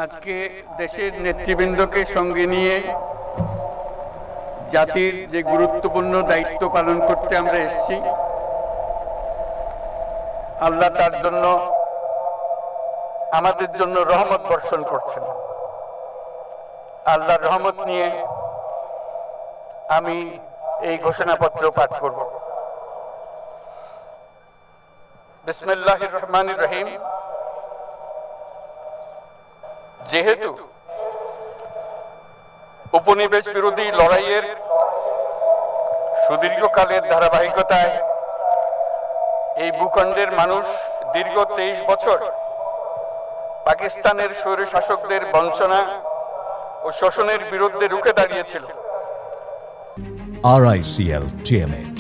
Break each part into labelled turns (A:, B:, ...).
A: আজকে দেশের নেতৃবৃন্দকে সঙ্গে নিয়ে জাতির যে গুরুত্বপূর্ণ দায়িত্ব পালন করতে আমরা এসেছি, আল্লাহ তার জন্য আমাদের জন্য রহমত বর্ষণ করছেন। আল্লাহর রহমত নিয়ে আমি এই ঘোষণাপত্র পাঠ করব। বিসমিল্লাহির রহমানির রহিম। যেহেতু উপনিবেশ বিরোধী লড়াইয়ের সুদীর্ঘকালের ধারাবাহিকতায় এই ভূখণ্ডের মানুষ দীর্ঘ 23 বছর পাকিস্তানের স্বৈরশাসকদের বঞ্চনা ও শোষণের বিরুদ্ধে রুখে দাঁড়িয়েছিল।
B: RICL TMX,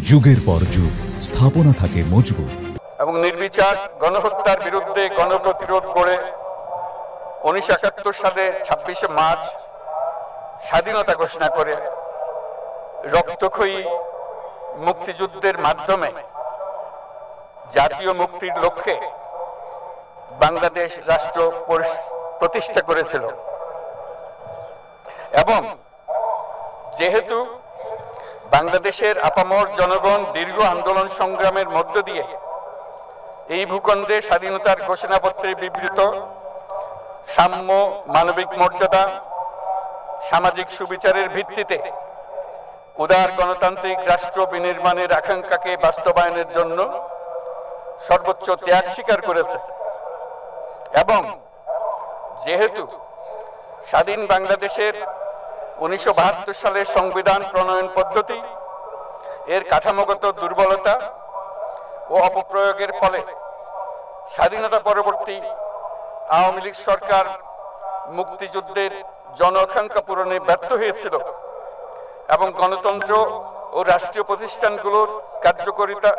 B: যুগের পর যুগ স্থাপনা থাকে মজবুত
A: এবং নির্বিচার গণহত্যার বিরুদ্ধে গণপ্রতিরোধ করে 1971 সালে 26শে মার্চ স্বাধীনতা ঘোষণা করে রক্তক্ষয়ী মুক্তিযুদ্ধের মাধ্যমে জাতীয় মুক্তির লক্ষ্যে বাংলাদেশ রাষ্ট্র প্রতিষ্ঠা করেছিল। এবং যেহেতু বাংলাদেশের আপামর জনগণ দীর্ঘ আন্দোলন সংগ্রামের মধ্য দিয়ে এই ভূখণ্ডে স্বাধীনতার ঘোষণাপত্রে বিবৃত সাম্য, মানবিক মর্যাদা, সামাজিক সুবিচারের ভিত্তিতে উদার গণতান্ত্রিক রাষ্ট্র বিনির্মাণের আকাঙ্ক্ষাকে বাস্তবায়নের জন্য সর্বোচ্চ ত্যাগ স্বীকার করেছে। এবং যেহেতু স্বাধীন বাংলাদেশের 1972 সালের সংবিধান প্রণয়ন পদ্ধতি এর কাঠামোগত দুর্বলতা ও অপপ্রয়োগের ফলে স্বাধীনতা পরবর্তী আওয়ামী লীগ সরকার মুক্তিযুদ্ধের জন আকাঙ্ক্ষা পূরণে ব্যর্থ হয়েছিল এবং গণতন্ত্র ও রাষ্ট্রীয় প্রতিষ্ঠানগুলোর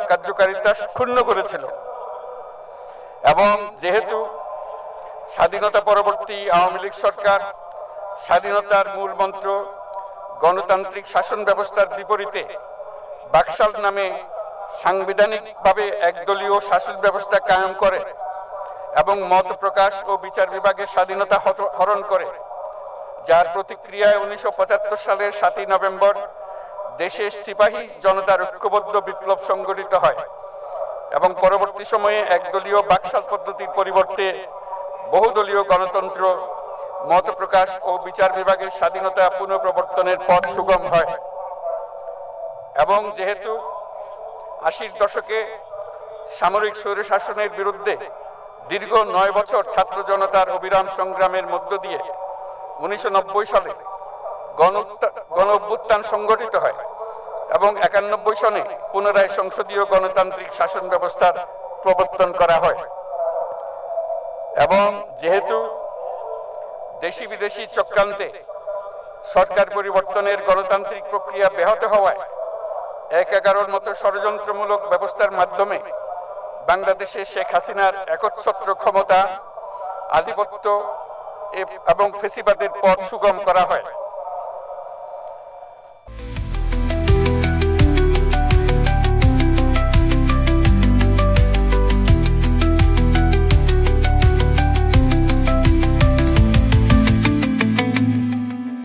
A: কার্যকারিতা ক্ষুণ্ণ করেছিল। এবং যেহেতু স্বাধীনতা পরবর্তী আওয়ামী লীগ সরকার স্বাধীনতার মূল মন্ত্র গণতান্ত্রিক শাসন ব্যবস্থার বিপরীতে বাকশাল নামে সাংবিধানিকভাবে একদলীয় শাসন ব্যবস্থা কায়েম করে এবং মত প্রকাশ ও বিচার বিভাগের স্বাধীনতা হরণ করে, যার প্রতিক্রিয়ায় 1975 সালের 7ই নভেম্বর দেশের সিপাহী জনতার ঐক্যবদ্ধ বিপ্লব সংগঠিত হয় এবং পরবর্তী সময়ে একদলীয় বাকশাল পদ্ধতির পরিবর্তে বহুদলীয় গণতন্ত্র, মত প্রকাশ ও বিচার বিভাগের স্বাধীনতা পুনঃপ্রবর্তনের পথ সুগম হয়। এবং যেহেতু 80-র দশকে সামরিক স্বৈরশাসনের বিরুদ্ধে দীর্ঘ 9 বছর ছাত্র জনতার অবিরাম সংগ্রামের মধ্য দিয়ে 1990 সালে গণ অভ্যুত্থান সংগঠিত হয় এবং 91 সনে পুনরায় সংসদীয় গণতান্ত্রিক শাসন ব্যবস্থার প্রবর্তন করা হয়। এবং যেহেতু দেশি বিদেশি চক্রান্তে সরকার পরিবর্তনের গণতান্ত্রিক প্রক্রিয়া ব্যাহত হওয়ায় 1/11 মতো ষড়যন্ত্রমূলক ব্যবস্থার মাধ্যমে বাংলাদেশে শেখ হাসিনার একচ্ছত্র ক্ষমতা, আধিপত্য এবং ফ্যাসিবাদের পথ সুগম করা হয়।